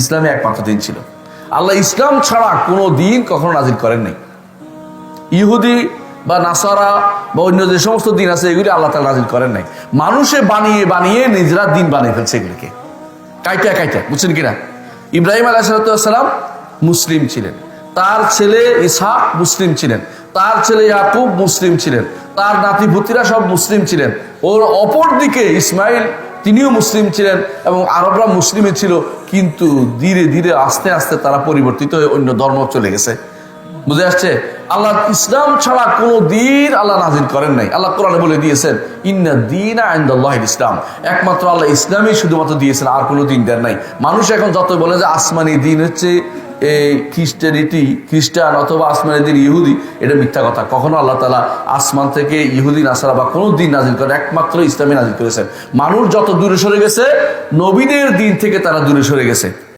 ইসলামে একমাত্র দিন ছিল। আল্লাহ ইসলাম ছাড়া কোনো দিন কখনো নাজিল করেন নাই। ইহুদি বা নাসারা বা অন্য যে সমস্ত দিন আছে এগুলি আল্লাহ তাআলা নাজিল করেন নাই। মানুষে বানিয়ে বানিয়ে নিজেরা দিন বানিয়ে ফেলছে এগুলিকে, কাইটা কাইটা, বুঝছেন কিনা? ইব্রাহিম আলাইহিস সালাম মুসলিম ছিলেন, তার ছেলে ইসহাক মুসলিম ছিলেন, তার ছেলে ইয়াকুব মুসলিম ছিলেন, তার নাতিপুতিরা সব মুসলিম ছিলেন। ওর অপর দিকে ইসমাইল তিনিও মুসলিম ছিলেন এবং আরবরা মুসলিমে ছিল, কিন্তু ধীরে ধীরে আস্তে আস্তে তারা পরিবর্তিত হয়ে অন্য ধর্ম চলে গেছে। বুঝে আসছে? আল্লাহ ইসলাম ছাড়া কোনো দিন আল্লাহ নাজিল করেন নাই। আল্লাহ কোরআনে বলে দিয়েছেন ইন্না দীনা ইনদাল্লাহিল ইসলাম, একমাত্র আল্লাহ ইসলামই শুধুমাত্র দিয়েছেন, আর কোনো দিন দেন নাই। মানুষ এখন যত বলে যে আসমানি দিন হচ্ছে এই খ্রিস্টানিটি, খ্রিস্টান অথবা আসমানি দিন ইহুদি, এটা মিথ্যা কথা। কখনো আল্লাহ তাআলা আসমান থেকে ইহুদি নাসারা বা কোনো দিন নাজিল করেন, একমাত্র ইসলামই নাজিল করেছেন। মানুষ যত দূরে সরে গেছে নবীদের দিন থেকে তারা দূরে সরে গেছে।